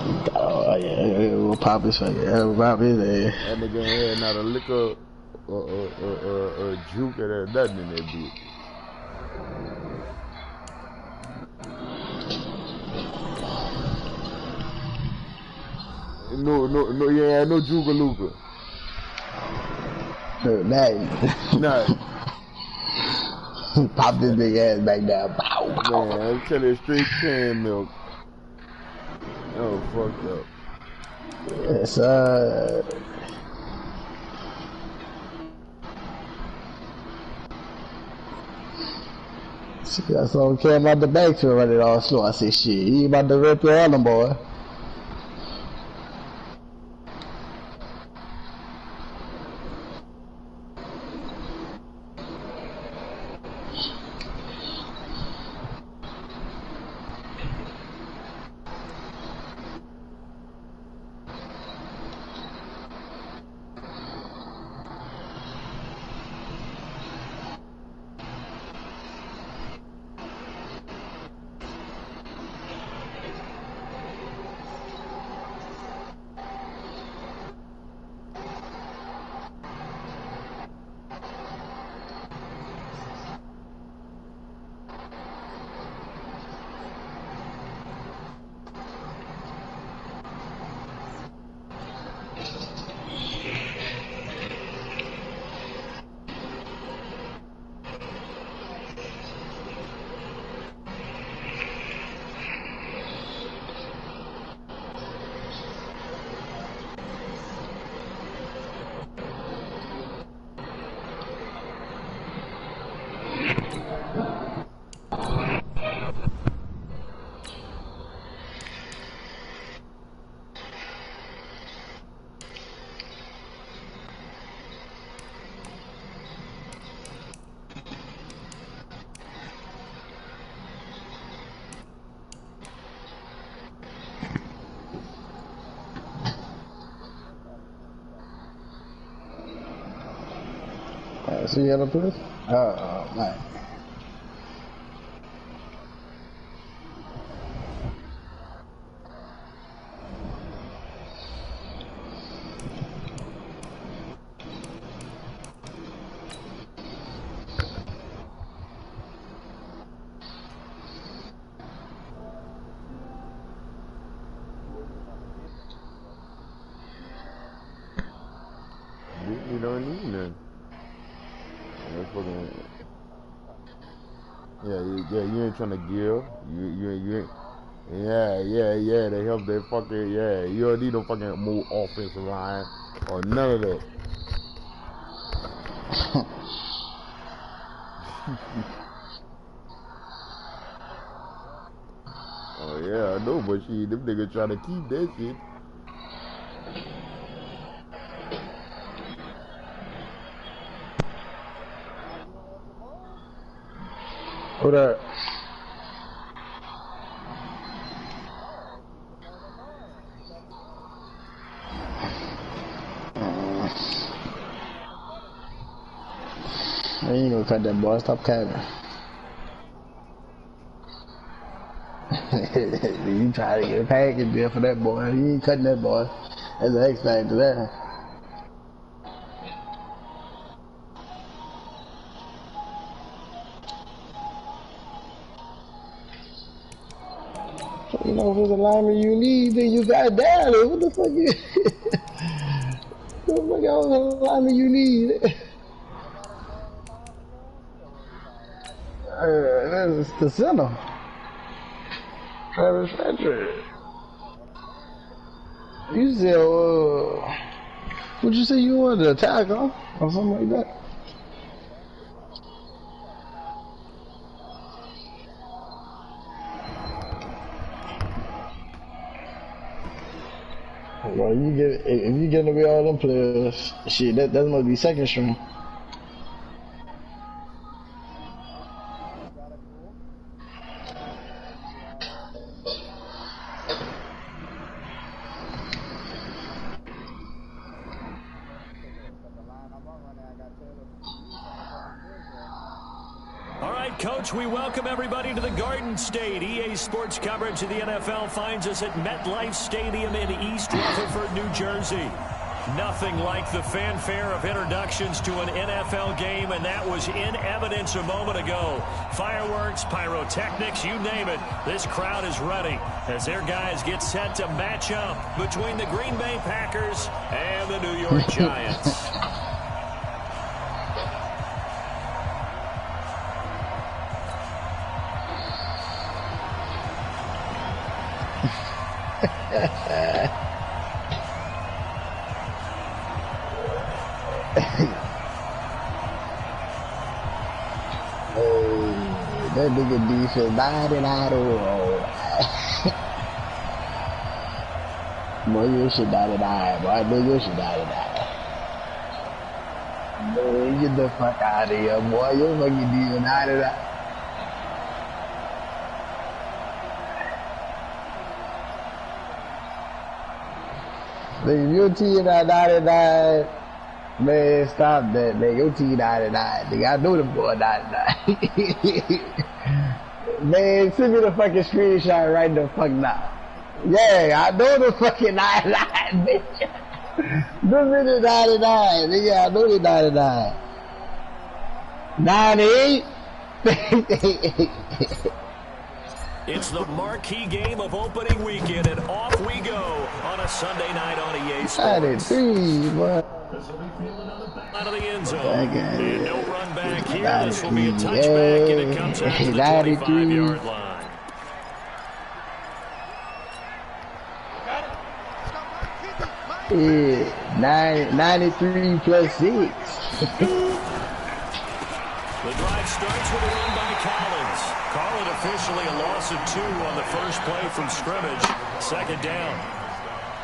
Oh yeah, we'll pop his fucking, we'll pop his ass. That nigga ain't had not a liquor or juke or nothing in that bitch. No, you ain't had no juke or Luca. Nothing. Nothing. Pop this big ass back down. Pow, pow. Man, I'm telling you, straight canned milk. Oh, fucked up. Yes, see, I saw him about the back to run it all slow. I said, shit, he about to rip your other boy. See you other place? Oh, man. You don't need none. That's fucking. Yeah, you ain't trying to give. You ain't. Yeah. They help their fucking. Yeah, you don't need no fucking more offensive line or none of that. Oh yeah, I know, but shit, them niggas trying to keep that shit. Who that? I ain't gonna cut that boy. Stop capping. You try to get a package deal for that boy. He ain't cutting that boy. That's an X factor there. You know, if it's a lineman you need, then you got down there. What the fuck you? What the fuck else lineman you need? That's the center. Travis Frederick. You said, what'd you say you wanted to attack, huh? Or something like that? Well, if you get away all them players, shit, that must be second string. right, Coach, we welcome everybody to the Garden State. EA Sports coverage of the NFL finds us at MetLife Stadium in East Rutherford, New Jersey. Nothing like the fanfare of introductions to an NFL game, and that was in evidence a moment ago. Fireworks, pyrotechnics, you name it. This crowd is ready as their guys get set to match up between the Green Bay Packers and the New York Giants. That nigga defense 99 overall. Boy, you should 99. Boy, I know you should 99. Boy, get the fuck out of here, boy. You fucking defense 99. Nigga, your team at 99. Man, stop that, nigga. Your team 99. Nigga, I know the boy 99. Man, send me the fucking screenshot right the fuck now. Yeah, I know the fucking 99, bitch. This is the 99, nigga. I know the 99. 98? It's the marquee game of opening weekend, and off we go on a Sunday night on EA Sports. 93, boy. Out of the end zone. And no run back here. This will be a touchback, and it comes out to the 25-yard line. Yeah, 93 plus 6. The drive starts with a run by Collins. Call it officially a loss of 2 on the first play from scrimmage. Second down.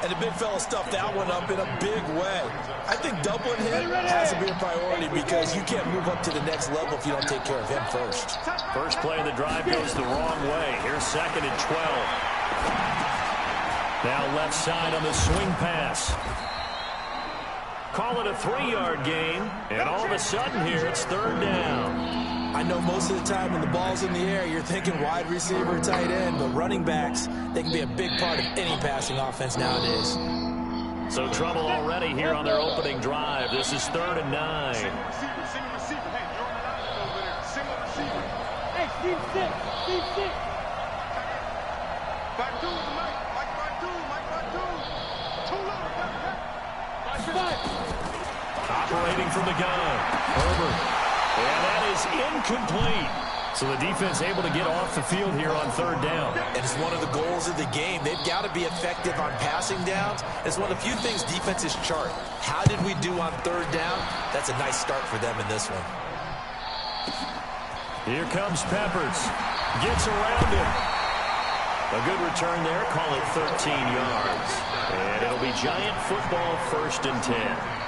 And the big fella stuffed that one up in a big way. I think doubling him has to be a priority because you can't move up to the next level if you don't take care of him first. First play of the drive goes the wrong way. Here's 2nd and 12. Now left side on the swing pass. Call it a 3-yard gain. And all of a sudden here, it's 3rd down. I know most of the time when the ball's in the air, you're thinking wide receiver, tight end, but running backs, they can be a big part of any passing offense nowadays. So trouble already here on their opening drive. This is 3rd and 9. Hey, Steve, sit. Operating from the gun. Herbert. And that is incomplete. So the defense able to get off the field here on 3rd down. And it's one of the goals of the game. They've got to be effective on passing downs. It's one of the few things defenses chart. How did we do on 3rd down? That's a nice start for them in this one. Here comes Peppers. Gets around him. A good return there. Call it 13 yards. And it'll be Giant football 1st and 10.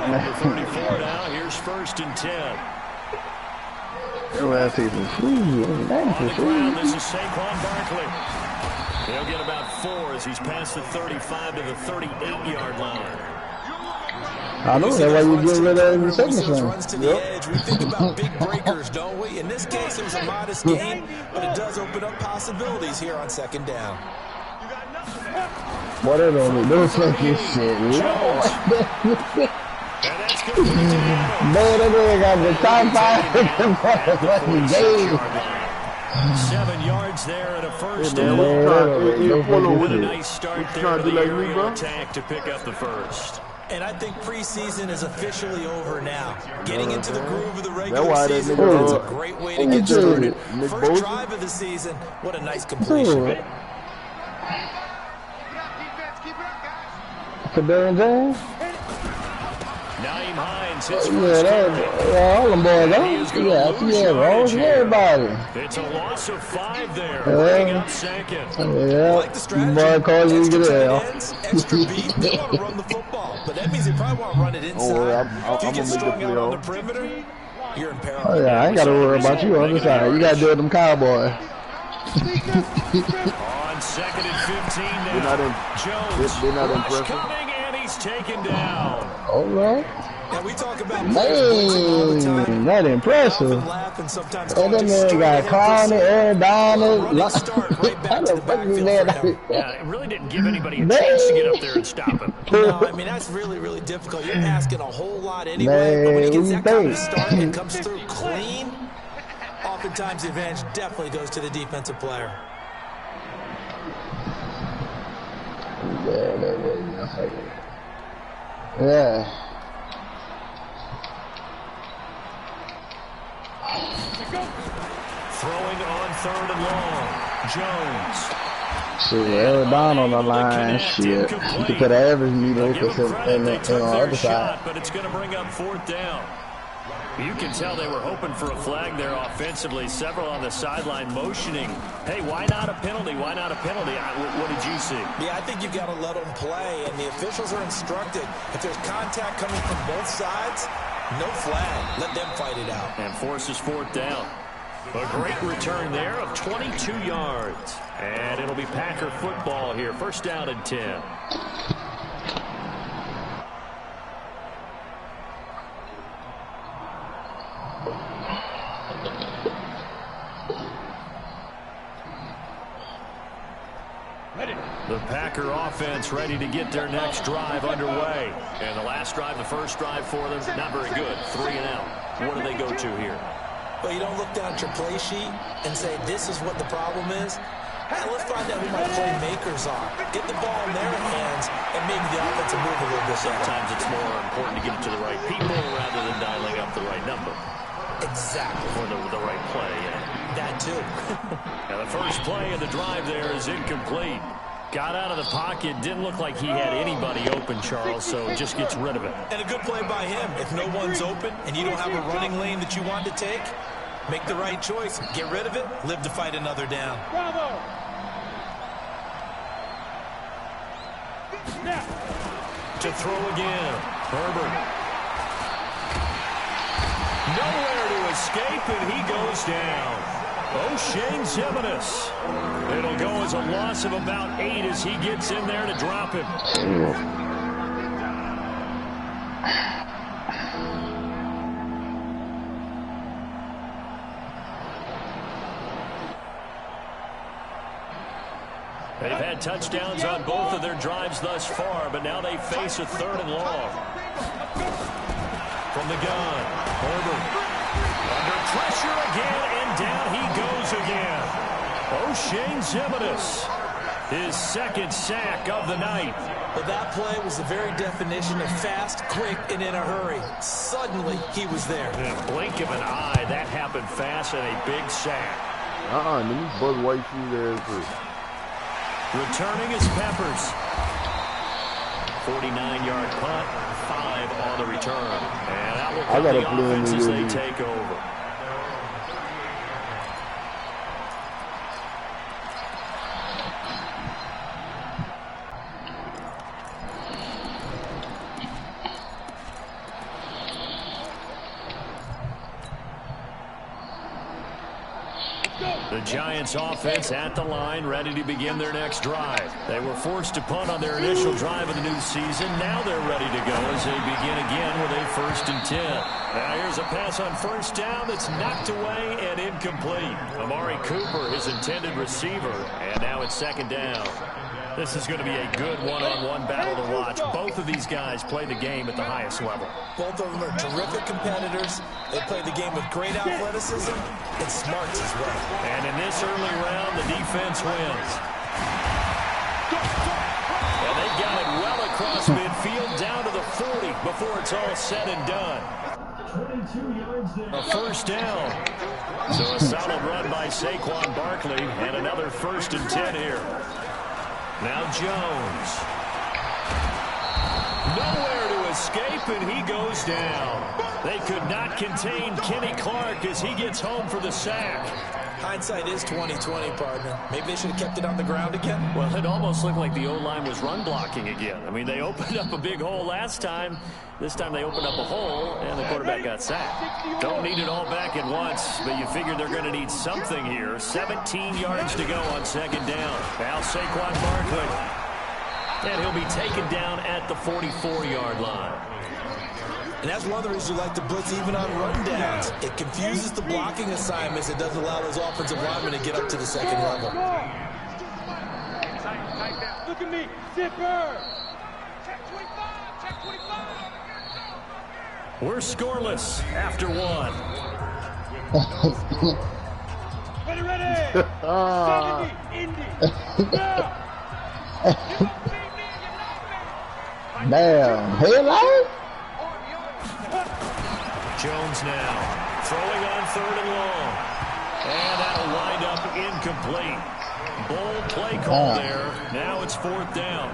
Number 34 now. Here's 1st and 10. On the ground, this is Saquon Barkley. He'll get about 4 as he's past the 35 to the 38-yard line. I know, that's why you get rid of the second runs to the edge. We think about big breakers, don't we? In this case, it was a modest gain, but it does open up possibilities here on 2nd down. What are those fucking shit, And that's good for the man, that nigga got the top 5 in the game. 7 yards there at a 1st down. What a nice start there to the aerial attack to pick up the 1st. And I think preseason is officially over now. Getting into the groove of the regular season is a great way to get started. First drive of the season, what a nice completion. Kadarian James? Naeem Hines hits all them boys, everybody. It's a loss of 5 there. Bring up 2nd. Like the strategy. Extra tight ends, extra beat. They want to run the football, but that means they probably want to run it inside. If you get strung out on the perimeter, you're in peril. Oh, yeah, I ain't got to worry about you on this side. You got to deal with them Cowboys. On 2nd and 15 now. Jones. They're not impressive. Coming, and he's taken down. All right. Now we talk about players blitzing all the time. That impressive. And that man got corner, air down it. Start right back to the backfield for him. Yeah, it really didn't give anybody a chance to get up there and stop him. No, I mean, that's really, really difficult. You're asking a whole lot anyway, but when he gets that kind of start and comes through clean, oftentimes the advantage definitely goes to the defensive player. Yeah. Throwing on 3rd and long. Jones. Shit, Aaron down on the line. Shit. You could have averaged me though, because on the other side. But it's going to bring up 4th down. You can tell they were hoping for a flag there offensively. Several on the sideline motioning. Hey, why not a penalty? Why not a penalty? What did you see? Yeah, I think you've got to let them play, and the officials are instructed. If there's contact coming from both sides, no flag. Let them fight it out. And forces 4th down. A great return there of 22 yards. And it'll be Packer football here. 1st down and 10. The Packer offense ready to get their next drive underway. And the last drive, the first drive for them, not very good. 3 and out. What do they go to here? Well, you don't look down at your play sheet and say, this is what the problem is. Hey, let's find out who my playmakers are. Get the ball in their hands and maybe the offense will move a little bit. Sometimes it's more important to get it to the right people rather than dialing up the right number. Exactly. Or the right play, That too. Now the first play of the drive there is incomplete. Got out of the pocket, didn't look like he had anybody open, Charles, so just gets rid of it. And a good play by him. If no one's open and you don't have a running lane that you want to take, make the right choice. Get rid of it, live to fight another down. Bravo. To throw again, Herbert. Nowhere to escape, and he goes down. O'Shane Zimenez. It'll go as a loss of about 8 as he gets in there to drop him. They've had touchdowns on both of their drives thus far, but now they face a 3rd and long. From the gun, Herbert. Under pressure again, and down he goes again. O'Shane Zimenez, his 2nd sack of the night. But that play was the very definition of fast, quick, and in a hurry. Suddenly, he was there. In a blink of an eye, that happened fast and a big sack. Let me buzz white shoes there too. Returning is Peppers. 49-yard punt, 5 on the return. And that will put the offense as they take over. The Giants offense at the line, ready to begin their next drive. They were forced to punt on their initial drive of the new season. Now they're ready to go as they begin again with a 1st and 10. Now here's a pass on 1st down that's knocked away and incomplete. Amari Cooper, his intended receiver, and now it's 2nd down. This is going to be a good one-on-one battle to watch. Both of these guys play the game at the highest level. Both of them are terrific competitors. They play the game with great athleticism and smarts as well. And in this early round, the defense wins. And they got it well across midfield down to the 40 before it's all said and done. A 1st down. So a solid run by Saquon Barkley and another 1st and 10 here. Now Jones. Nowhere to escape, and he goes down. They could not contain Kenny Clark as he gets home for the sack. Hindsight is 20/20, partner. Maybe they should have kept it on the ground again. Well, it almost looked like the O-line was run blocking again. I mean, they opened up a big hole last time. This time they opened up a hole, and the quarterback got sacked. Don't need it all back at once, but you figure they're going to need something here. 17 yards to go on 2nd down. Now Saquon Barkley. And he'll be taken down at the 44-yard line. And that's one of the reasons you like to blitz even on rundowns. It confuses the blocking assignments. It doesn't allow those offensive linemen to get up to the second level. Look at me, zipper. Check 25, check 25. We're scoreless after one. Ready. Indy. Damn, headline? Jones now throwing on 3rd and long. And that'll wind up incomplete. Bold play call there. Now it's 4th down.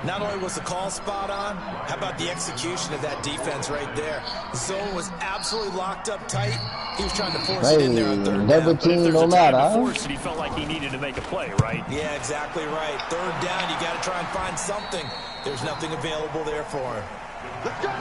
Not only was the call spot on, how about the execution of that defense right there? The zone was absolutely locked up tight. He was trying to force it in there on 3rd down. But if there's a time to force it, he felt like he needed to make a play, right? Yeah, exactly right. 3rd down, you got to try and find something. There's nothing available there for him. Let's go.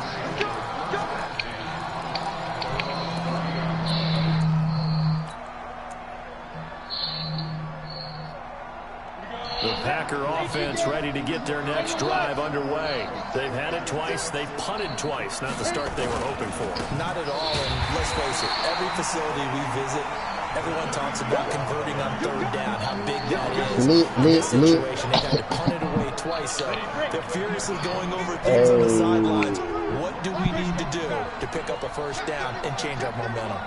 The Packer offense ready to get their next drive underway. They've had it twice. They've punted twice. Not the start they were hoping for. Not at all. And let's face it, every facility we visit, everyone talks about converting on 3rd down, how big that is. In this situation, they got to punt it away twice. So they're furiously going over things on the sidelines. What do we need to do to pick up a 1st down and change our momentum?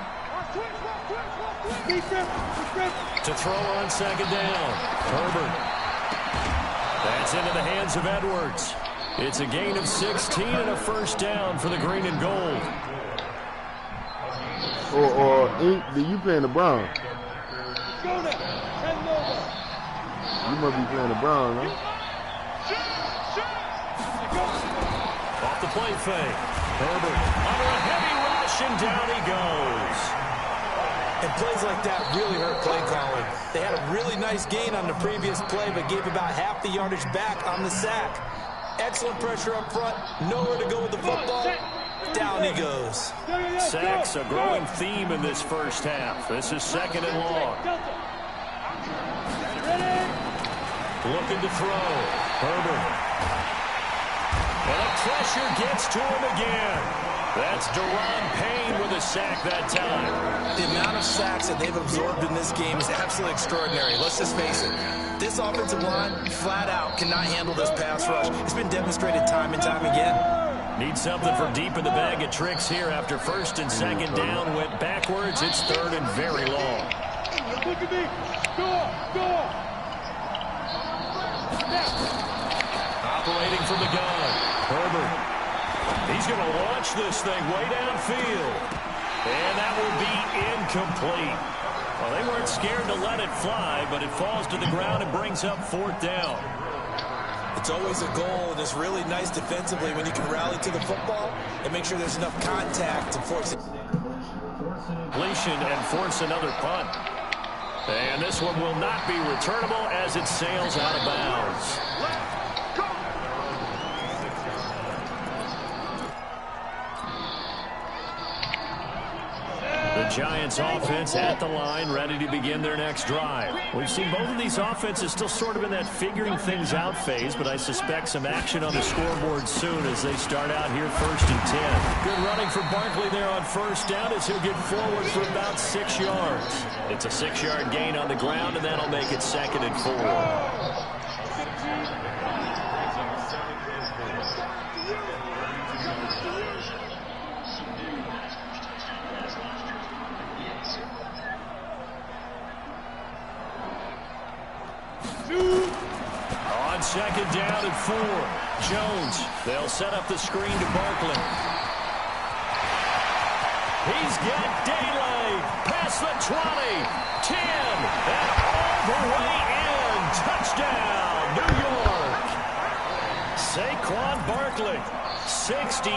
To throw on 2nd down. Herbert. That's into the hands of Edwards. It's a gain of 16 and a 1st down for the green and gold. You playing the Browns? You must be playing the Browns, huh? Off the play fake. Herbert under a heavy rush, and down he goes. And plays like that really hurt play calling. They had a really nice gain on the previous play, but gave about half the yardage back on the sack. Excellent pressure up front. Nowhere to go with the football. Down he goes. Sacks, a growing theme in this first half. This is 2nd and long. Looking to throw. Herbert. And the pressure gets to him again. That's Deron Payne with a sack that time. The amount of sacks that they've absorbed in this game is absolutely extraordinary. Let's just face it. This offensive line, flat out, cannot handle this pass rush. It's been demonstrated time and time again. Need something for deep in the bag of tricks here after 1st and 2nd down. Went backwards. It's 3rd and very long. Look at me. Score. Operating from the gun. Herbert. He's going to launch this thing way downfield. And that will be incomplete. Well, they weren't scared to let it fly, but it falls to the ground and brings up 4th down. It's always a goal, and it's really nice defensively when you can rally to the football and make sure there's enough contact to force it. Completion and force another punt. And this one will not be returnable as it sails out of bounds. The Giants offense at the line, ready to begin their next drive. We've seen both of these offenses still sort of in that figuring things out phase, but I suspect some action on the scoreboard soon as they start out here 1st and 10. Good running for Barkley there on 1st down as he'll get forward for about 6 yards. It's a 6-yard gain on the ground, and that'll make it 2nd and 4. On 2nd down and 4. Jones, they'll set up the screen to Barkley. He's got daylight. Past the 20, 10, and all the way in. Touchdown, New York. Saquon Barkley, 68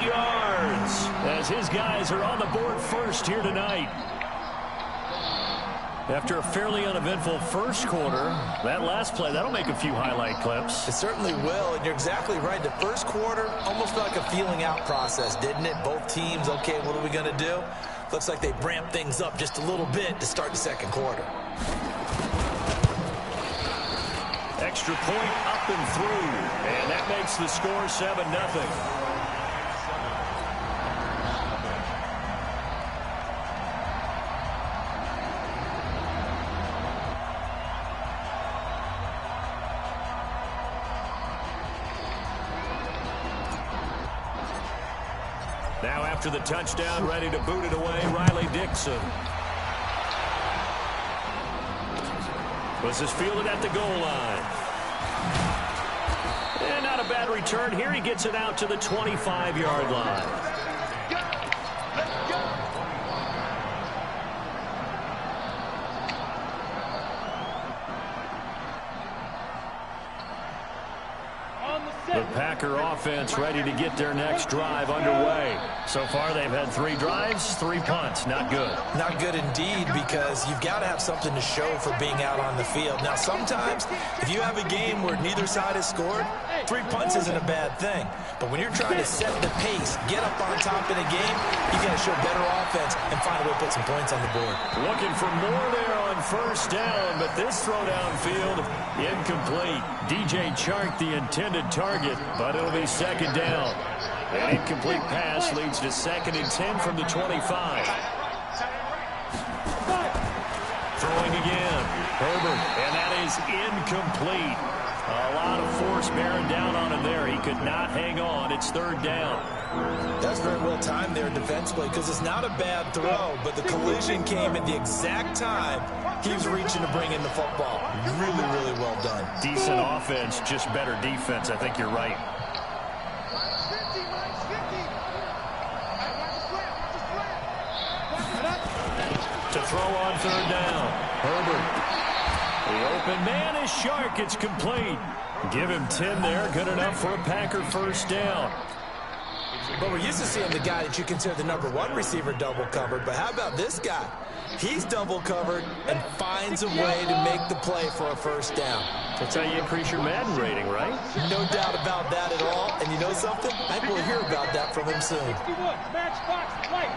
yards, as his guys are on the board first here tonight. After a fairly uneventful first quarter, that last play, that'll make a few highlight clips. It certainly will, and you're exactly right. The first quarter almost felt like a feeling out process, didn't it? Both teams, okay, what are we going to do? Looks like they ramped things up just a little bit to start the second quarter. Extra point up and through, and that makes the score 7-0. Now after the touchdown, ready to boot it away, Riley Dixon. This is fielded at the goal line. And not a bad return here. He gets it out to the 25-yard line. The Packer offense ready to get their next drive underway. So far, they've had 3 drives, 3 punts. Not good. Not good indeed, because you've got to have something to show for being out on the field. Now, sometimes, if you have a game where neither side has scored, 3 punts isn't a bad thing. But when you're trying to set the pace, get up on top in a game, you got to show better offense and find a way to put some points on the board. Looking for more there on first down, but this throw downfield, incomplete. DJ Chark, the intended target, but it'll be second down. An incomplete pass leads to 2nd and 10 from the 25. Throwing again. Herbert, and that is incomplete. A lot of force bearing down on him there. He could not hang on. It's 3rd down. That's very well timed there defensively, because it's not a bad throw, but the collision came at the exact time he was reaching to bring in the football. Really, really well done. Decent offense, just better defense. I think you're right. To throw on 3rd down. Herbert. The open man is Shark. It's complete. Give him 10 there. Good enough for a Packer first down. But we're used to seeing the guy that you consider the #1 receiver double covered. But how about this guy? He's double covered and finds a way to make the play for a first down. That's how you increase your Madden rating, right? No doubt about that at all. And you know something? I think we'll hear about that from him soon. 61, matchbox, light.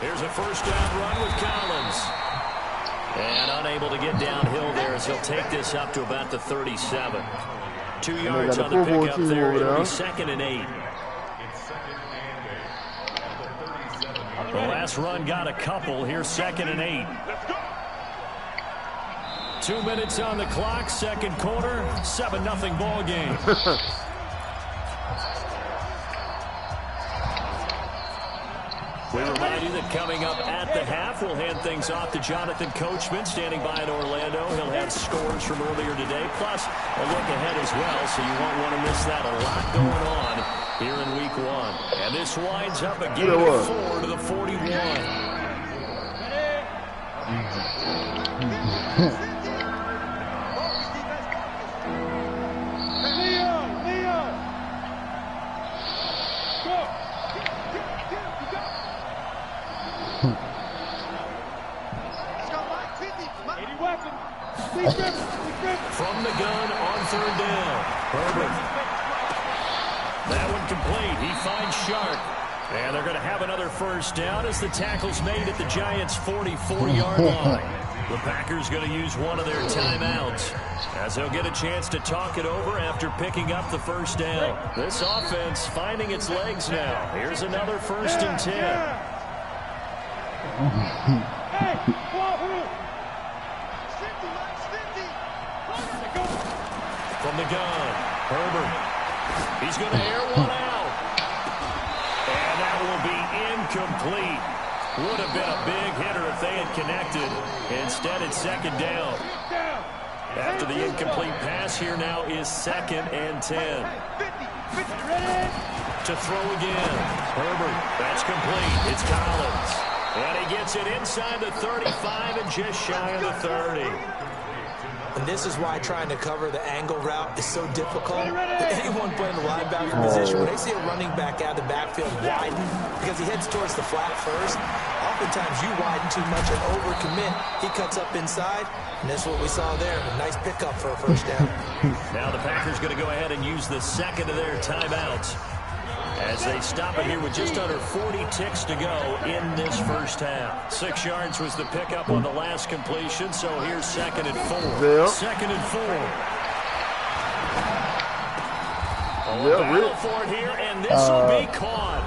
Here's a first down run with Collins. And unable to get downhill there as he'll take this up to about the 37. 2 yards on the pickup there. It'll be 2nd and 8. The last run got a couple. Here's 2nd and 8. 2 minutes on the clock, 2nd quarter, 7-0 ball game. We remind you that coming up at the half, we'll hand things off to Jonathan Coachman, standing by in Orlando. He'll have scores from earlier today, plus a look ahead as well, so you won't want to miss that. A lot going on here in Week 1. And this winds up a gain of 4 to the 41. From the gun on 3rd down. Herbert. That one complete. He finds Shark. And they're going to have another first down as the tackle's made at the Giants' 44-yard line. The Packers going to use one of their timeouts as they'll get a chance to talk it over after picking up the first down. This offense finding its legs now. Here's another 1st and 10. From the gun, Herbert. He's going to air one out. And that will be incomplete. Would have been a big hitter if they had connected. Instead, it's 2nd down. After the incomplete pass, here now is 2nd and 10. To throw again. Herbert, that's complete. It's Collins. And he gets it inside the 35 and just shy of the 30. And this is why trying to cover the angle route is so difficult. Anyone playing the linebacker position, when they see a running back out of the backfield widen, because he heads towards the flat first, oftentimes you widen too much and overcommit. He cuts up inside, and that's what we saw there. A nice pickup for a first down. Now the Packers going to go ahead and use the 2nd of their timeouts as they stop it here with just under 40 ticks to go in this first half. 6 yards was the pickup on the last completion, so here's 2nd and 4. 2nd and 4. Battle for it here, and this will be caught.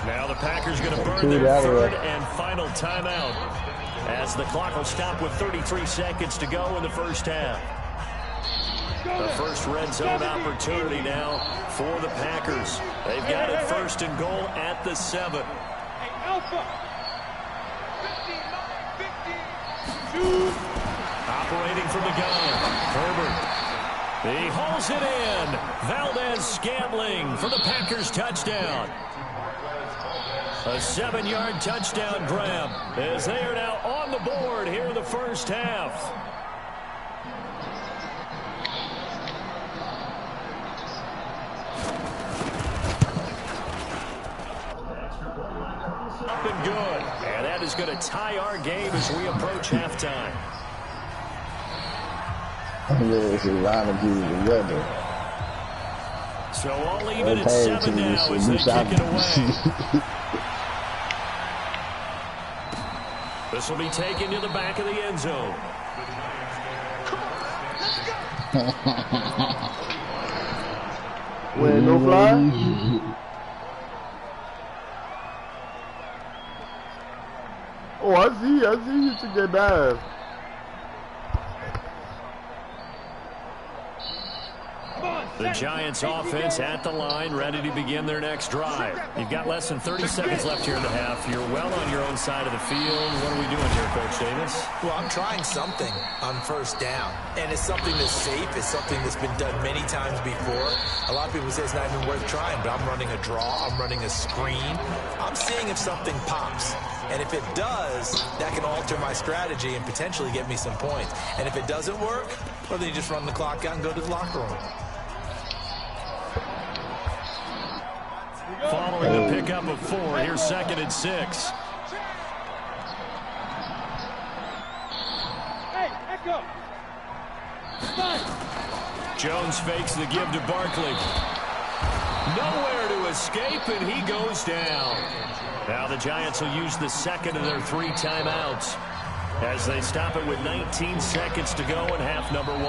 Now the Packers going to burn their 3rd and final timeout. as the clock will stop with 33 seconds to go in the first half. The first red zone opportunity now for the Packers. They've got it first and goal at the 7. Operating from the gun, Herbert. He hauls it in. Valdez-Scantling for the Packers touchdown. A 7-yard touchdown grab as they are now on the board here in the first half. Up and good. And that is going to tie our game as we approach halftime. So all even at 7 now as they kick it away. This will be taken to the back of the end zone. Wait, no fly? Oh, I see you took that dive. The Giants offense at the line, ready to begin their next drive. You've got less than 30 seconds left here in the half. You're well on your own side of the field. What are we doing here, Coach Davis? Well, I'm trying something on first down, and it's something that's safe. It's something that's been done many times before. A lot of people say it's not even worth trying, but I'm running a draw. I'm running a screen. I'm seeing if something pops. And if it does, that can alter my strategy and potentially get me some points. And if it doesn't work, well, then you just run the clock out and go to the locker room. Following the pickup of 4, here's 2nd and 6. Hey, echo. Jones fakes the give to Barkley. Nowhere to escape, and he goes down. Now the Giants will use the second of their 3 timeouts as they stop it with 19 seconds to go in half number 1.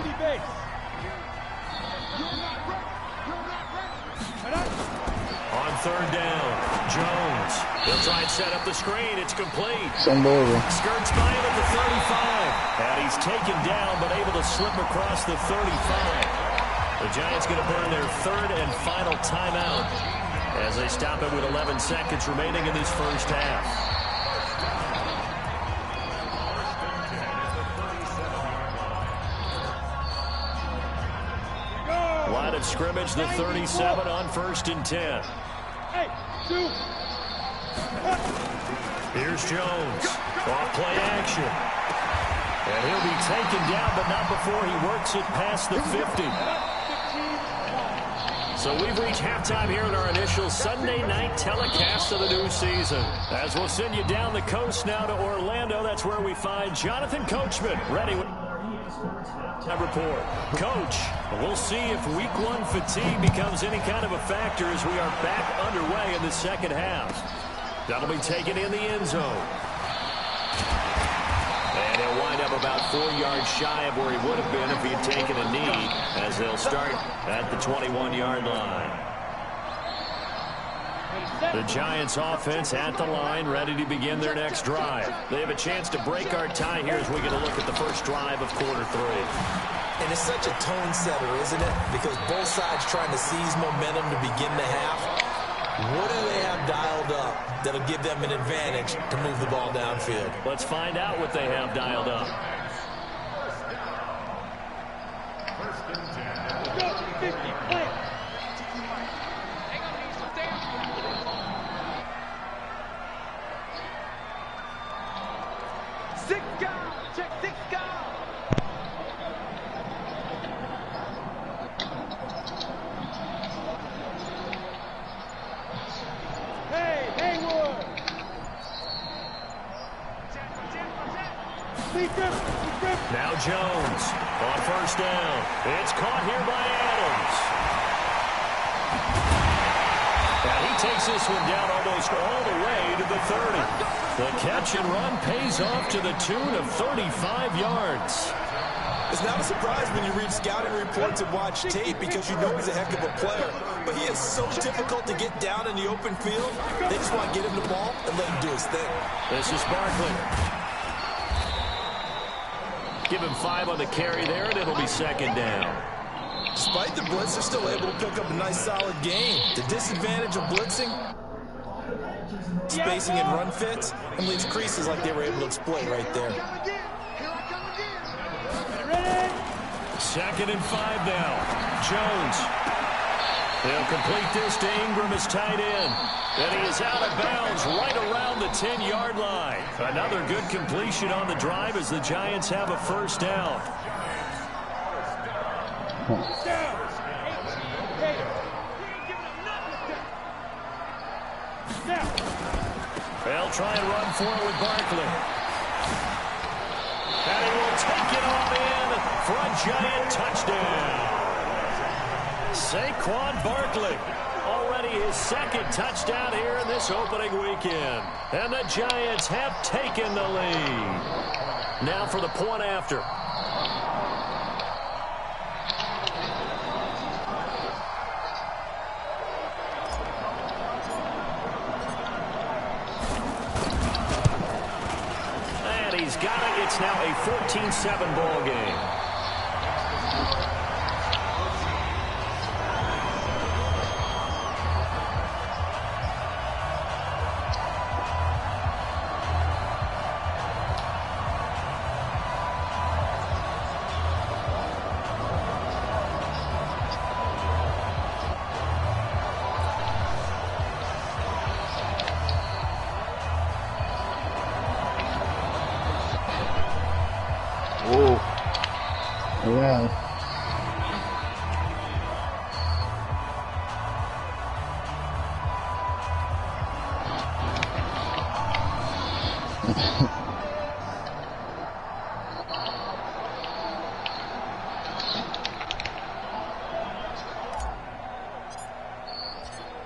30 base. On 3rd down, Jones. He'll try and set up the screen. It's complete. Skirts by him at the 35. And he's taken down, but able to slip across the 35. The Giants going to burn their 3rd and final timeout as they stop it with 11 seconds remaining in this first half. Line of scrimmage, the 37 on 1st and 10. Hey, 2. Here's Jones. Off play action. And he'll be taken down, but not before he works it past the 50. So we've reached halftime here in our initial Sunday night telecast of the new season. As we'll send you down the coast now to Orlando, that's where we find Jonathan Coachman ready with our report. Coach, we'll see if week 1 fatigue becomes any kind of a factor as we are back underway in the second half. That'll be taken in the end zone. And he'll wind up about 4 yards shy of where he would have been if he had taken a knee, as they'll start at the 21-yard line. The Giants offense at the line, ready to begin their next drive. They have a chance to break our tie here as we get a look at the first drive of quarter 3. And it's such a tone setter, isn't it? Because both sides trying to seize momentum to begin the half. What do they have dialed up that'll give them an advantage to move the ball downfield? Let's find out what they have dialed up. Now Jones on 1st down. It's caught here by Adams. And he takes this one down almost all the way to the 30. The catch and run pays off to the tune of 35 yards. It's not a surprise when you read scouting reports and watch tape because you know he's a heck of a player. But he is so difficult to get down in the open field. They just want to get him the ball and let him do his thing. This is Barkley. Give him 5 on the carry there, and it'll be second down. Despite the blitz, they're still able to pick up a nice, solid gain. The disadvantage of blitzing, spacing and run fits, and leaves creases like they were able to exploit right there. Second and 5 now. Jones. They'll complete this to Ingram as tight end. And he is out of bounds right around the 10-yard line. Another good completion on the drive as the Giants have a first down. They'll try and run for it with Barkley. And he will take it on in for a Giant touchdown. Saquon Barkley, already his second touchdown here in this opening weekend. And the Giants have taken the lead. Now for the point after. And he's got it. It's now a 14-7 ball game. Yeah.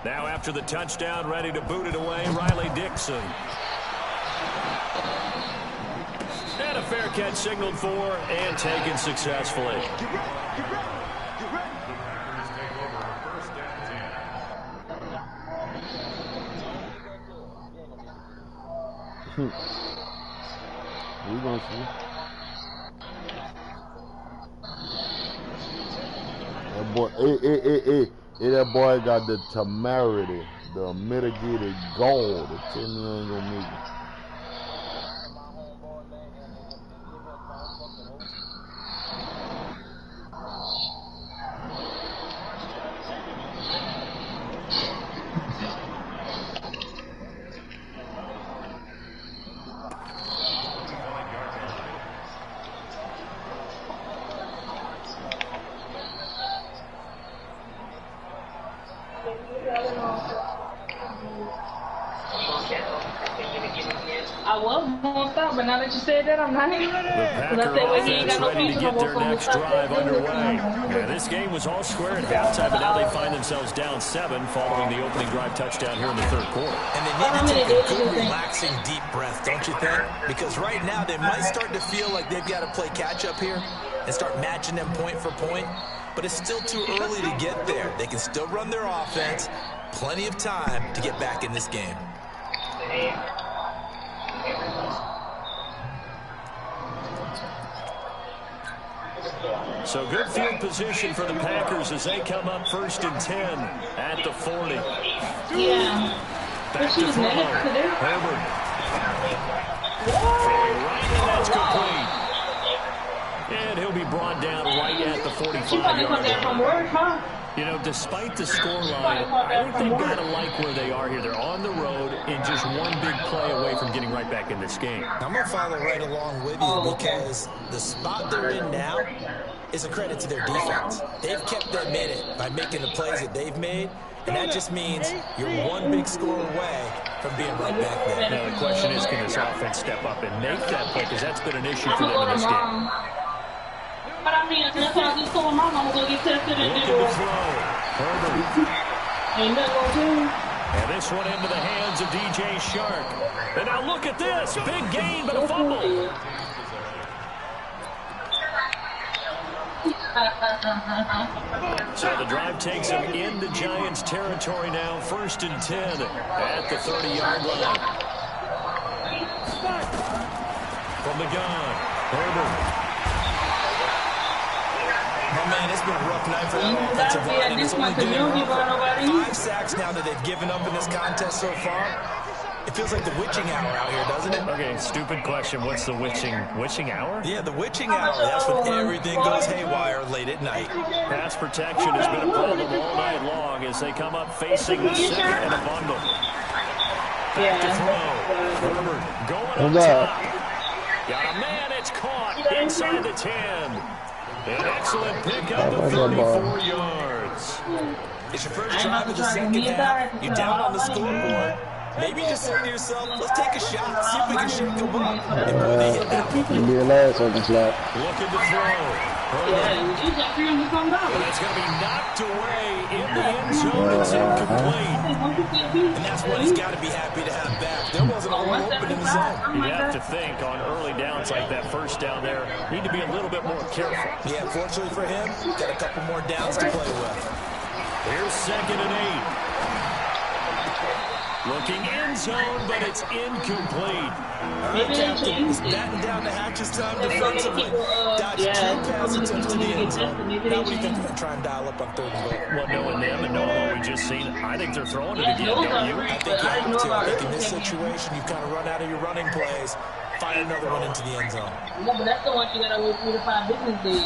Now after the touchdown, ready to boot it away, Riley Dixon. And a fair catch signaled for and taken successfully. We're going to see. That boy, that boy got the temerity, the mitigated goal to tell me I ain't gonna make it. I was going to stop, but now that you said that, I'm not even ready. The Packer offense ready to get their next drive underway. Yeah, this game was all square at halftime, but now they find themselves down 7 following the opening drive touchdown here in the third quarter. And they need to take a good, relaxing, deep breath, don't you think? Because right now they might start to feel like they've got to play catch-up here and start matching them point for point. But it's still too early to get there. They can still run their offense. Plenty of time to get back in this game. So good field position for the Packers as they come up 1st and 10 at the 40. Yeah. Back to throw. Herbert. Throwing right, and that's complete. And he'll be brought down right at the 45-yard line. You know, despite the scoreline, I think they've got to like where they are here. They're on the road and just one big play away from getting right back in this game. I'm going to follow right along with you because the spot they're in now is a credit to their defense. They've kept them in it by making the plays that they've made, and that just means you're one big score away from being right back there. Now, the question is, can this offense step up and make that play? Because that's been an issue for them in this game. But I mean, that's why I just told my mama to go get tested and do it. Ain't nothing gonna do. And this one into the hands of DJ Shark. And now look at this. Big gain, but a fumble. So the drive takes him into Giants territory now. 1st and 10 at the 30-yard line. From the gun, Herbert. Oh, man, it's been a rough night for that offensive line, and it's only getting rougher. 5 sacks now that they've given up in this contest so far. It feels like the witching hour out here, doesn't it? Okay, stupid question. What's the witching hour? Yeah, the witching hour. That's when everything goes haywire late at night. Pass protection has been a problem all night long as they come up facing the second and a bundle. Back to throw. Herbert going up top. Got a man. It's caught inside the 10. An excellent pickup of 34 yards. It's your first drive of the second half. You're down on the scoreboard. Maybe you just say to yourself, let's take a shot, see if we can shake them up. And boy, they hit that one. Be a last one, slap. Looking to throw. But it's going to be knocked away in the end zone. It's incomplete. And that's what he's got to be happy to have back. There wasn't a hole open in the zone. You have to think on early downs like that first down there, need to be a little bit more careful. Yeah, fortunately for him, got a couple more downs to play with. Here's 2nd and 8. Looking end zone, but it's incomplete. All right, Captain, it's batten down the hatches time defensively. Dodge 2 pass attempts to the end zone. Now what do you think they're going to try and dial up on 3rd and goal? Well, knowing them and knowing what we just seen, I think they're throwing it again, don't you? I think you have to. I think in this situation, you kind of run out of your running plays, fire another one into the end zone. No, but that's the one you got to wait 3 to 5 business days.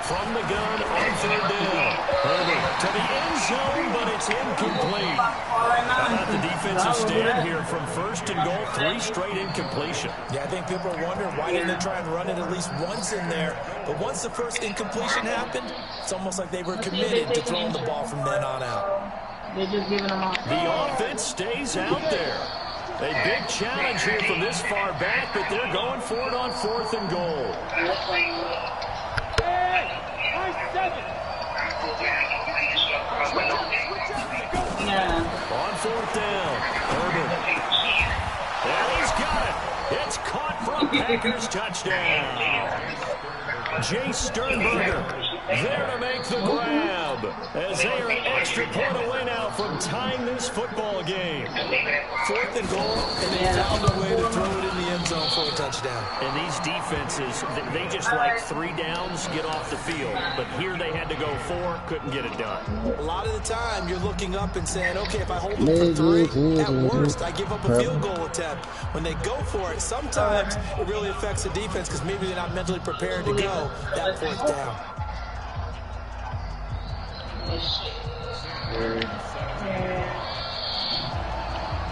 From the gun on 3rd down. Herbert to the end zone, but it's incomplete. How about the defensive stand here from 1st and goal, 3 straight incompletion. Yeah, I think people are wondering why didn't they try and run it at least once in there. But once the first incompletion happened, it's almost like they were committed to throwing the ball from then on out. They're just giving them off. The offense stays out there. A big challenge here from this far back, but they're going for it on 4th and goal. On 4th down, Herbert. And he's got it. It's caught for a Packers touchdown. Jay Sternberger there to make the grab as they are an extra point away now from tying this football game. 4th and goal, and they found a way to throw it in the end zone for a touchdown. And these defenses, they just like 3 downs, get off the field. But here they had to go 4, couldn't get it done. A lot of the time, you're looking up and saying, okay, if I hold them for 3, at worst, I give up a field goal attempt. When they go for it, sometimes it really affects the defense because maybe they're not mentally prepared to go that 4th down.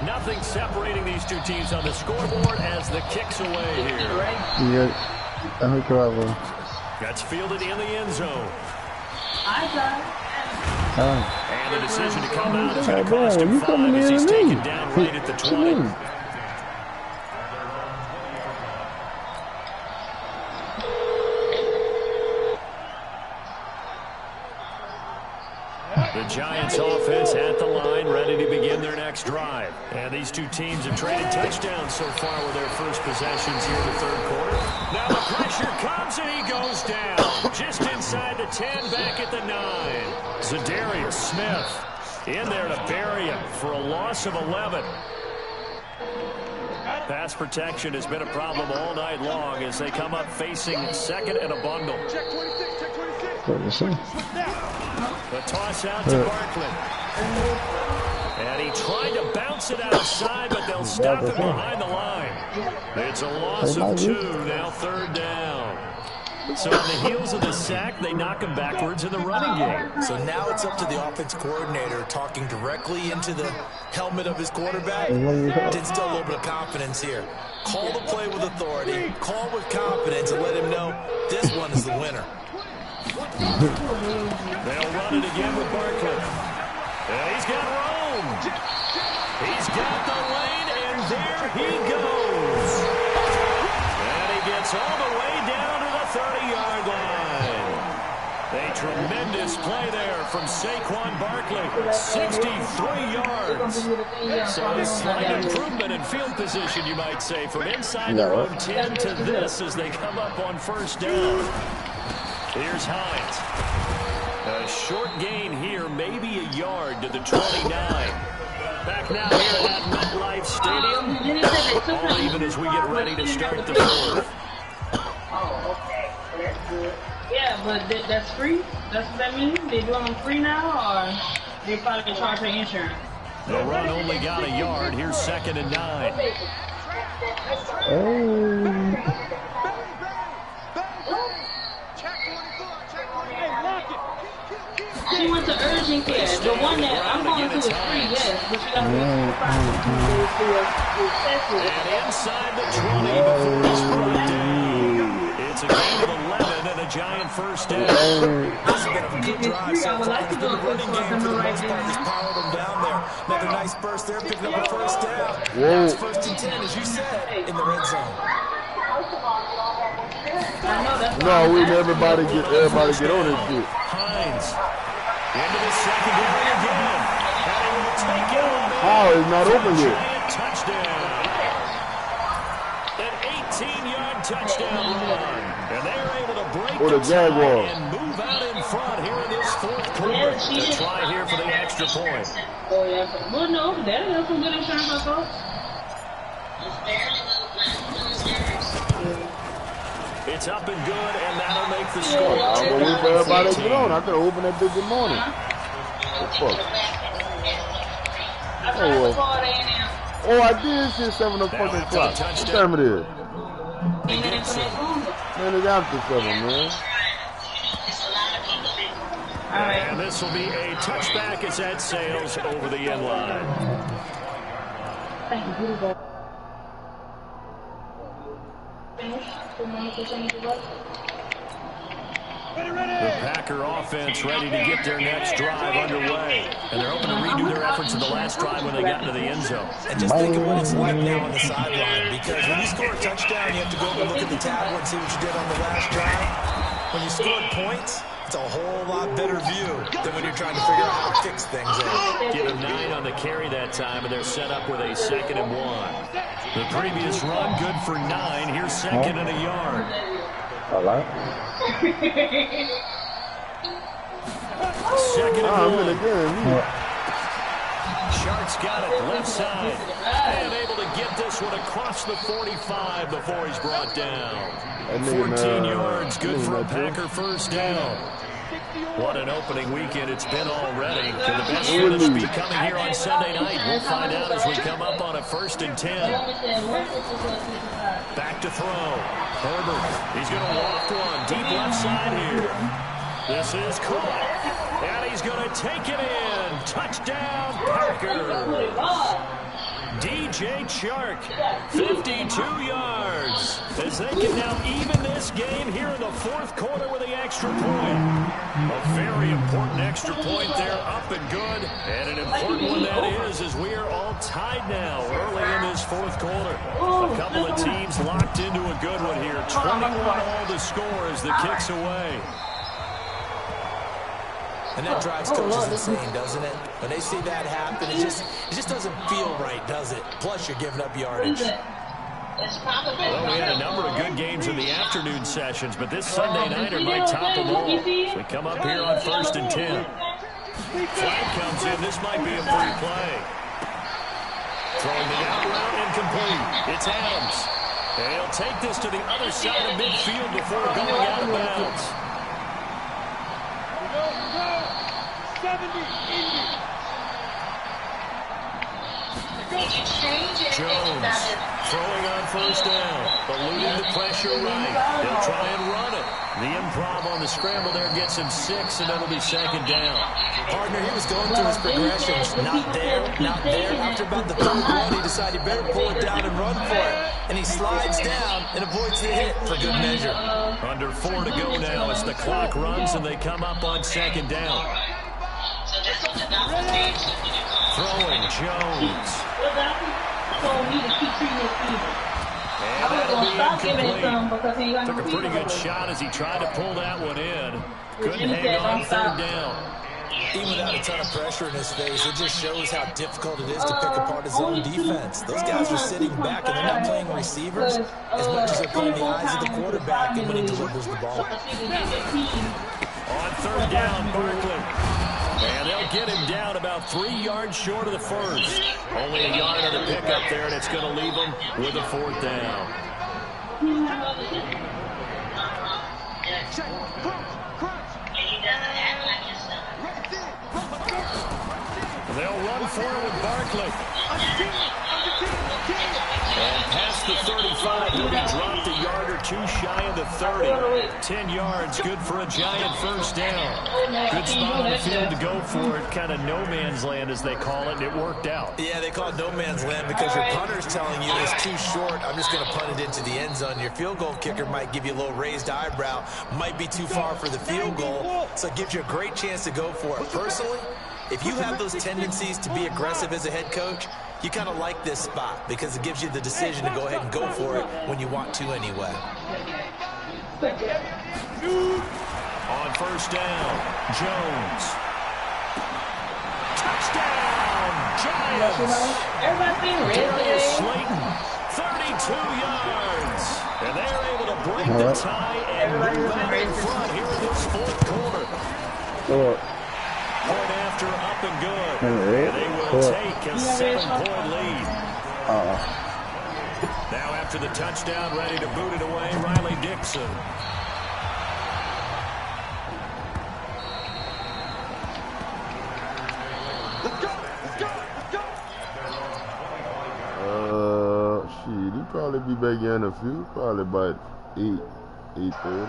Nothing separating these two teams on the scoreboard as the kick's away here. That's fielded in the end zone. And the decision to come out is going to cost him 5 as he's taken down right at the 20. The Giants offense at the line, ready to begin their next drive. And these two teams have traded touchdowns so far with their first possessions here in the 3rd quarter. Now the pressure comes and he goes down. Just inside the 10, back at the 9. Zadarius Smith in there to bury him for a loss of 11. Pass protection has been a problem all night long as they come up facing 2nd and a bundle. Check 26, check 26. The toss out to Barkley. And he tried to bounce it outside, but they'll stop it behind the line. It's a loss of 2, now 3rd down. So on the heels of the sack, they knock him backwards in the running game. So now it's up to the offense coordinator talking directly into the helmet of his quarterback to instill a little bit of confidence here. Call the play with authority, call with confidence, and let him know this one is the winner. They'll run it again with Barkley. And he's got room. He's got the lane, and there he goes. And he gets all the way down to the 30-yard line. A tremendous play there from Saquon Barkley. 63 yards. So a slight improvement in field position, you might say, from inside their own 10 to this as they come up on 1st down. Here's Hines. A short gain here, maybe a yard to the 29. Back now here at MetLife Stadium. All even as we get ready to start the fourth. Oh, okay. So that's good. Yeah, but that's free? That's what that means? They doing them free now, or they probably charge for insurance? The run only got a yard. Here's 2nd and 9. She went to urgent care. The one that I'm going to is free, yes. But you got to and inside the 20 before it's brought down. It's a gain of 11 and a giant first down. This has been a good drive so far. It's been a running game for the most part. Just powered them down there. Another nice burst there, picking up a first down. Now it's 1st and 10, as you said, in the red zone. No, we need everybody get on this shit. Hines into the secondary again. And he will take it on. How is not open yet? Touchdown. An 18-yard touchdown run. And they're able to break the Jaguars and move out in front here in this fourth quarter. To try here for the extra point. Oh, yeah. Well, no, that'll have some good insurance, I thought. It's up and good, and that'll make the score. I'm going to wait for everybody to get on. I could have opened that bitch this morning. What the fuck? Oh, I did see 7 o'clock. What time it is? Man, it's after 7, man. And this will be a touchback as that sails over the end line. The Packer offense ready to get their next drive underway. And they're hoping to redo their efforts in the last drive when they got into the end zone. And just think of what it's like now on the sideline. Because when you score a touchdown, you have to go over and look at the tablet and see what you did on the last drive. When you scored points, it's a whole lot better view than when you're trying to figure out how to fix things. Get a 9 on the carry that time, and they're set up with a 2nd and 1. The previous run, good for 9. Here's 2nd and a yard. All right. 2nd and 1. Shark's got it, left side. And able to get this one across the 45 before he's brought down. 14 yards, good for a Packer first down. What an opening weekend it's been already. Can the best finish be coming here on Sunday night? We'll find out as we come up on a 1st and 10. Back to throw. Herbert, he's going to walk one. Deep left side here. This is caught. And he's going to take it in. Touchdown, Packers. DJ Chark, 52 yards. As they can now even this game here in the fourth quarter with the extra point. A very important extra point there, up and good. And an important one that is, as we are all tied now early in this fourth quarter. A couple of teams locked into a good one here. 21 all to score as the kick's away. And that drives coaches insane, doesn't it? When they see that happen, it just doesn't feel right, does it? Plus, you're giving up yardage. Well, we had a number of good games in the afternoon sessions, but this Sunday nighter might top them all. So we come up here on 1st and 10. Flag comes in. This might be a free play. Throwing the out route incomplete. It's Adams. And he'll take this to the other side of midfield before going out of bounds. 70, Jones throwing on first down, eluding the pressure right. They'll try and run it. The improv on the scramble there gets him 6, and that'll be 2nd down. Partner, he was going through his progressions. Not there, not there. After about the 3rd one, he decided he better pull it down and run for it. And he slides down and avoids the hit for good measure. Under 4 to go now as the clock runs and they come up on 2nd down. Throwing Jones. And that'll be incomplete. Took a pretty good shot as he tried to pull that one in. Couldn't hang on 3rd down. Even without a ton of pressure in his face, it just shows how difficult it is to pick apart his own defense. Those guys are sitting back, and they're not playing receivers as much as they're playing the eyes of the quarterback and when he delivers the ball. On third down, Barkley. And they'll get him down about 3 yards short of the first. Only a yard on the pickup there, and it's going to leave him with a 4th down. They'll run forward with Barkley. And past the 35, he'll be dropped a yard or two shy of the 30. 10 yards, good for a giant first down. Good spot on the field to go for it. Kind of no man's land, as they call it, and it worked out. Yeah, they call it no man's land because your punter's telling you it's too short. I'm just going to punt it into the end zone. Your field goal kicker might give you a little raised eyebrow. Might be too far for the field goal, so it gives you a great chance to go for it. Personally, if you have those tendencies to be aggressive as a head coach, you kind of like this spot because it gives you the decision to go ahead and go for it when you want to anyway. On first down, Jones. Touchdown, Giants! Darius Slayton, 32 yards. And they're able to break the tie and move out in front here in this 4th quarter. Point after, up and good. And they will take a 7-point lead. Now after the touchdown, ready to boot it away, Riley Dixon. Shit, he'll probably be back in a few, probably about 8:30.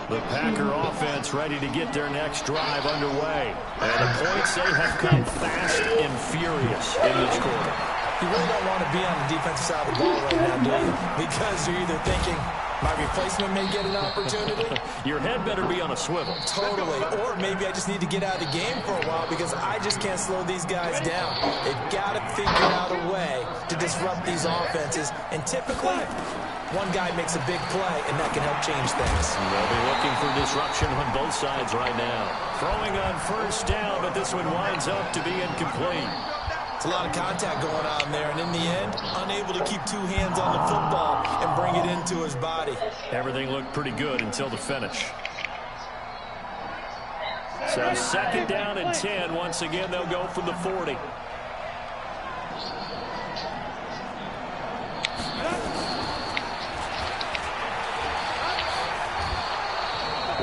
The Packer offense ready to get their next drive underway. And the points, they have come fast and furious in this quarter. You really don't want to be on the defensive side of the ball right now, do you? Because you're either thinking, my replacement may get an opportunity. Your head better be on a swivel. Totally. Or maybe I just need to get out of the game for a while because I just can't slow these guys down. They've got to figure out a way to disrupt these offenses. And typically, one guy makes a big play, and that can help change things. They'll be looking for disruption on both sides right now. Throwing on first down, but this one winds up to be incomplete. It's a lot of contact going on there, and in the end, unable to keep 2 hands on the football and bring it into his body. Everything looked pretty good until the finish. So 2nd down and 10. Once again, they'll go from the 40.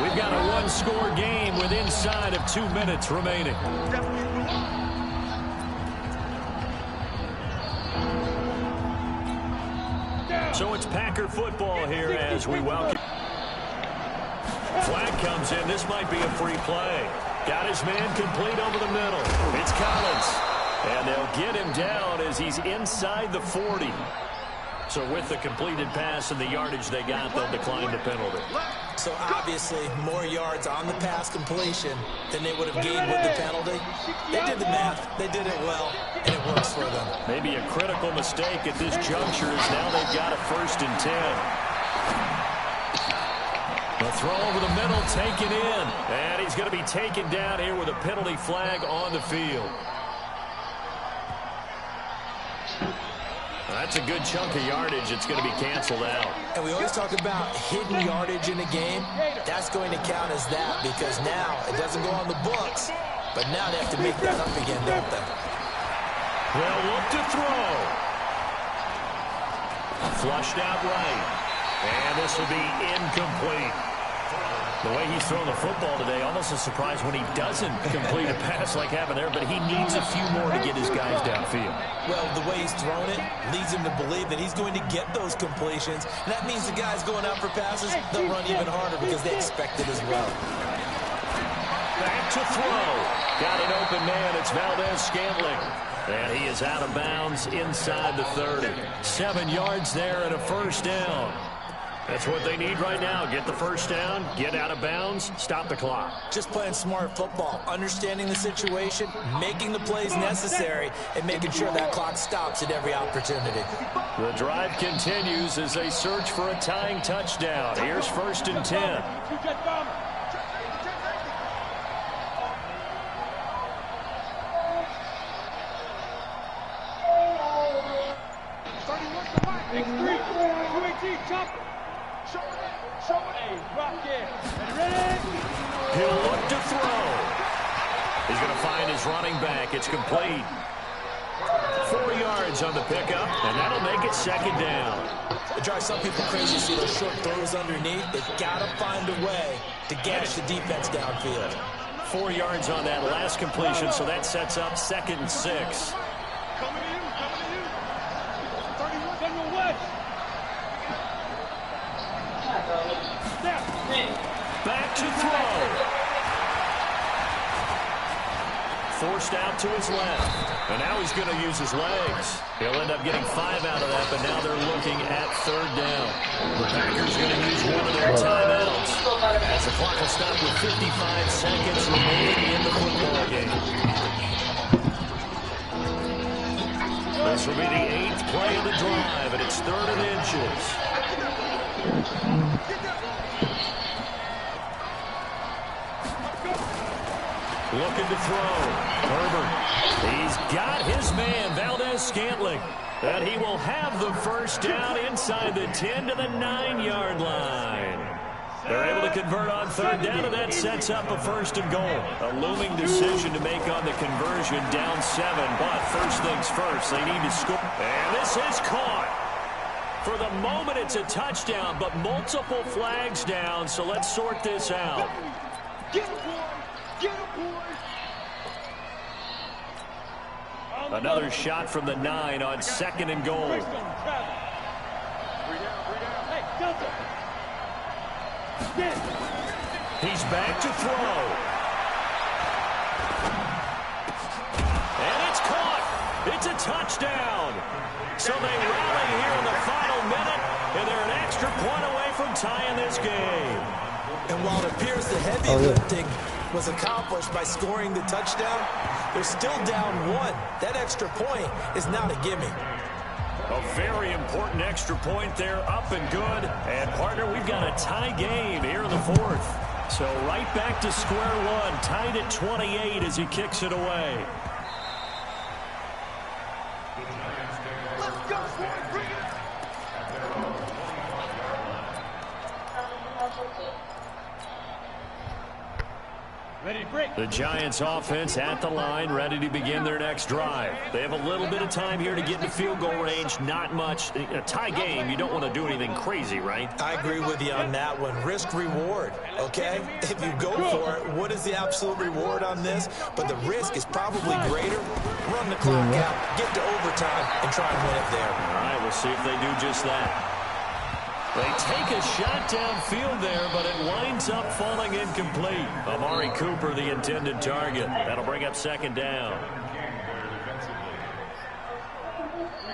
We've got a 1-score game with inside of 2 minutes remaining. So it's Packer football here as we welcome. Flag comes in. This might be a free play. Got his man complete over the middle. It's Collins. And they'll get him down as he's inside the 40. So with the completed pass and the yardage they got, they'll decline the penalty. So obviously, more yards on the pass completion than they would have gained with the penalty. They did the math. They did it well, and it works for them. Maybe a critical mistake at this juncture is now they've got a 1st and 10. The throw over the middle, taken in. And he's going to be taken down here with a penalty flag on the field. That's a good chunk of yardage. It's going to be canceled out. And we always talk about hidden yardage in a game. That's going to count as that because now it doesn't go on the books, but now they have to make that up again, don't they? They'll look to throw. Flushed out right. And this will be incomplete. The way he's thrown the football today, almost a surprise when he doesn't complete a pass like happened there, but he needs a few more to get his guys downfield. Well, the way he's thrown it leads him to believe that he's going to get those completions. And that means the guys going out for passes, they'll run even harder because they expect it as well. Back to throw. Got an open man. It's Valdez-Scantling. And he is out of bounds inside the 30. 7 yards there and a 1st down. That's what they need right now. Get the 1st down, get out of bounds, stop the clock. Just playing smart football, understanding the situation, making the plays necessary, and making sure that clock stops at every opportunity. The drive continues as they search for a tying touchdown. Here's 1st and 10. He'll look to throw. He's going to find his running back. It's complete. 4 yards on the pickup, and that'll make it second down. It drives some people crazy to see those short throws underneath. They've got to find a way to gash the defense downfield. 4 yards on that last completion, so that sets up 2nd and 6. Coming to you. 31, General West. Back to throw. Forced out to his left. And now he's going to use his legs. He'll end up getting 5 out of that, but now they're looking at 3rd down. The Packers going to use one of their timeouts as the clock will stop with 55 seconds remaining in the football game. This will be the 8th play of the drive, and it's 3rd and inches. Looking to throw. Herbert. He's got his man, Valdez-Scantling. And he will have the first down inside the 10 to the 9-yard line. They're able to convert on 3rd down, and that sets up a 1st and goal. A looming decision to make on the conversion, down 7. But first things first, they need to score. And this is caught. For the moment, it's a touchdown, but multiple flags down, so let's sort this out. Get him, boy. Get him, boy. Another shot from the 9 on 2nd and goal. Hey, Delta. He's back to throw. And it's caught. It's a touchdown. So they rally here in the final minute, and they're an extra point away from tying this game. And while it appears the heavy lifting was accomplished by scoring the touchdown, they're still down 1. That extra point is not a gimme. A very important extra point there, up and good. And, partner, we've got a tie game here in the 4th. So right back to square one, tied at 28 as he kicks it away. Let's go, boy. Bring it. Ready to break. The Giants offense at the line, ready to begin their next drive. They have a little bit of time here to get into field goal range, not much. A tie game, you don't want to do anything crazy, right? I agree with you on that one. Risk reward, okay? If you go for it, what is the absolute reward on this? But the risk is probably greater. Run the clock out, get to overtime, and try and win it there. All right, we'll see if they do just that. They take a shot downfield there, but it winds up falling incomplete. Amari Cooper, the intended target. That'll bring up 2nd down.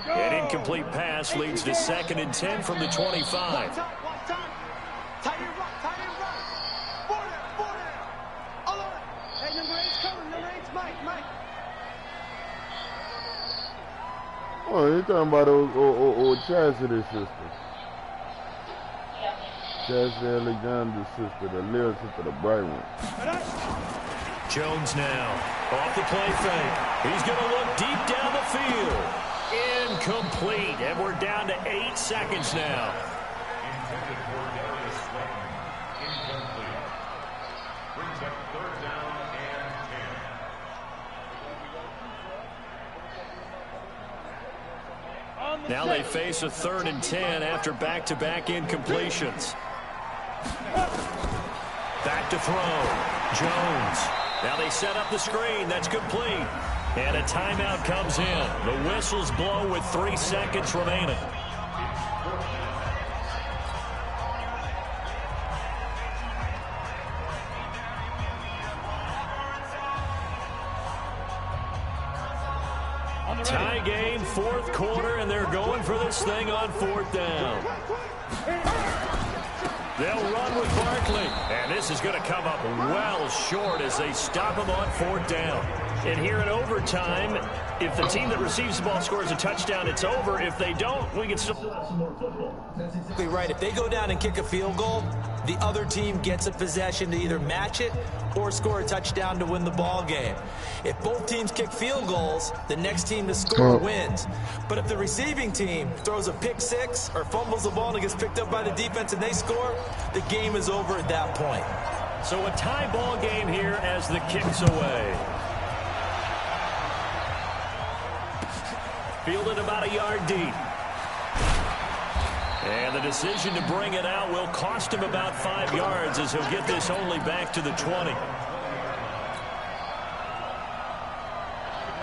An incomplete pass leads to 2nd and 10 from the 25. Tight end right. Four down. All right. Hey, number 8's coming. Number 8's Mike. Oh, you're talking about old Chastity sister. Chastity Alexander's sister, the little sister, the bright one. Jones now off the play fake. He's going to look deep down the field. Incomplete, and we're down to 8 seconds now. Intended for Darius Slayton. Incomplete. Brings up 3rd down and 10. Now they face a 3rd and 10 after back-to-back incompletions. Back to throw. Jones. Now they set up the screen. That's complete. And a timeout comes in. The whistles blow with 3 seconds remaining. Tie game, 4th quarter, and they're going for this thing on 4th down. They'll run with Barkley, and this is going to come up well short as they stop him on 4th down. And here in overtime, if the team that receives the ball scores a touchdown, it's over. If they don't, we can still... Right. If they go down and kick a field goal, the other team gets a possession to either match it or score a touchdown to win the ball game. If both teams kick field goals, the next team to score wins. But if the receiving team throws a pick six or fumbles the ball and it gets picked up by the defense and they score, the game is over at that point. So a tie ball game here as the kick's away. Fielded about a yard deep. And the decision to bring it out will cost him about 5 yards as he'll get this only back to the 20.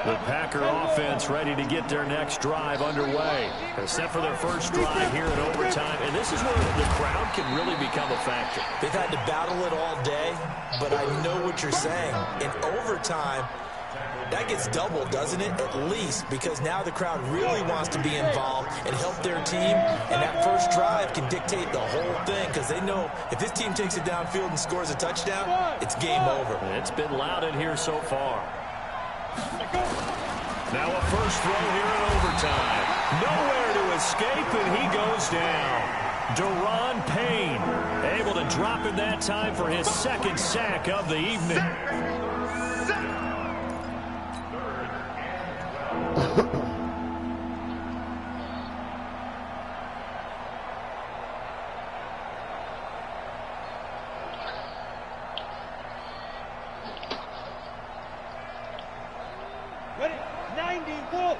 The Packer offense ready to get their next drive underway. Set for their first drive here in overtime. And this is where the crowd can really become a factor. They've had to battle it all day, but I know what you're saying. In overtime, that gets doubled, doesn't it? At least, because now the crowd really wants to be involved and help their team, and that first drive can dictate the whole thing because they know if this team takes it downfield and scores a touchdown, it's game over. It's been loud in here so far. Now a first throw here in overtime. Nowhere to escape, and he goes down. Deron Payne able to drop in that time for his second sack of the evening. Ready? 90, go!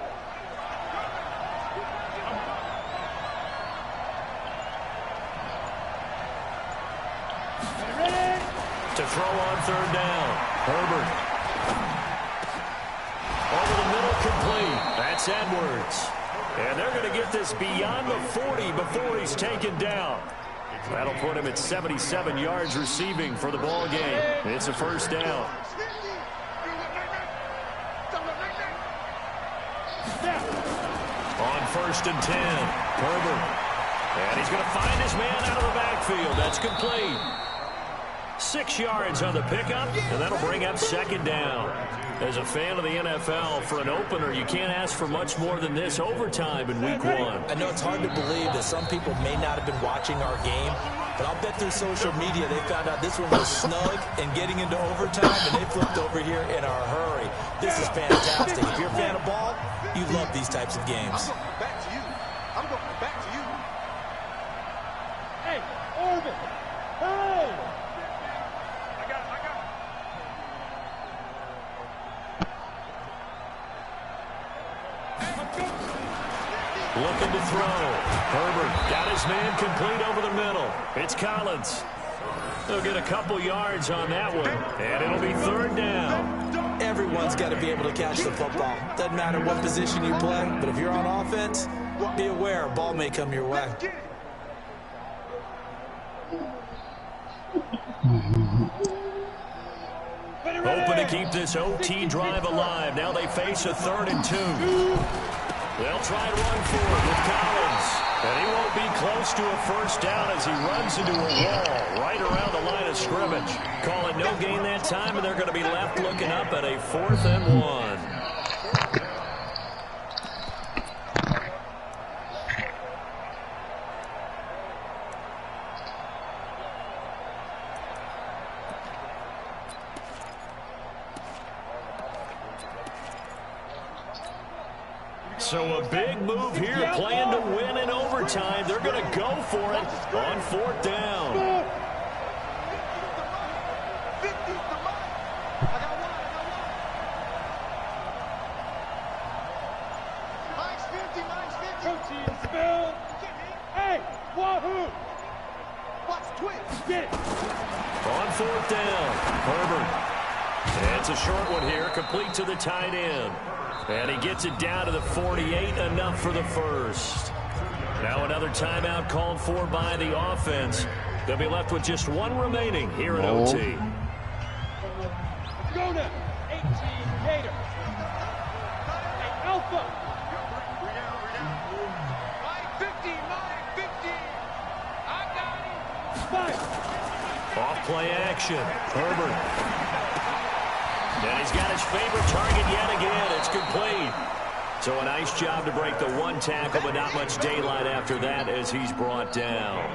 Ready? To throw on third down. Herbert. Over the middle, complete. That's Edwards. And they're going to get this beyond the 40 before he's taken down. That'll put him at 77 yards receiving for the ball game. It's a first down. On first and 10, Herbert. And he's going to find his man out of the backfield. That's complete. 6 yards on the pickup, and that'll bring up second down. As a fan of the NFL, for an opener, you can't ask for much more than this overtime in week 1. I know it's hard to believe that some people may not have been watching our game, but I'll bet through social media they found out this one was snug and getting into overtime, and they flipped over here in a hurry. This is fantastic. If you're a fan of ball, you love these types of games. I'm going back to you. I'm going back to you. Hey, Orbit. Hey! I got it. Looking to throw. Herbert got his man complete over the middle. It's Collins. They'll get a couple yards on that one, and it'll be third down. Everyone's got to be able to catch the football. Doesn't matter what position you play, but if you're on offense, be aware a ball may come your way. Hoping to keep this OT drive alive. Now they face a 3rd and 2. They'll try and run for it with Collins. And he won't be close to a first down as he runs into a wall right around the line of scrimmage. Call it no gain that time, and they're going to be left looking up at a 4th and 1. So a big move here, playing to win in overtime. They're going to go for it on 4th down. Hey, wahoo! Watch twitch. Get it. On 4th down, Herbert. And it's a short one here, complete to the tight end. And he gets it down to the 48, enough for the first. Now another timeout called for by the offense. They'll be left with just one remaining here in OT. Go now, 18 Gator. Hey, Alpha. Mike 50, Mike 50. I got him. Fight. Off play action, Herbert. And he's got his favorite target complete. So a nice job to break the one tackle, but not much daylight after that as he's brought down.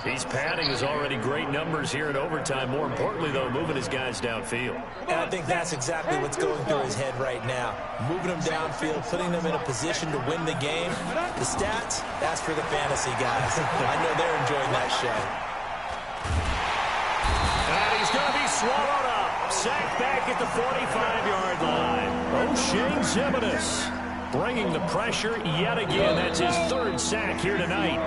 He's padding his already great numbers here in overtime. More importantly, though, moving his guys downfield. And I think that's exactly what's going through his head right now. Moving them downfield, putting them in a position to win the game. The stats, that's for the fantasy guys. I know they're enjoying that show. And he's going to be swallowed up. Sacked back at the 45-yard line. O'Shane Zimenez bringing the pressure yet again. That's his third sack here tonight.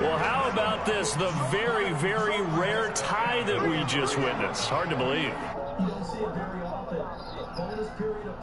Well, how about this? The very, very rare tie that we just witnessed. Hard to believe.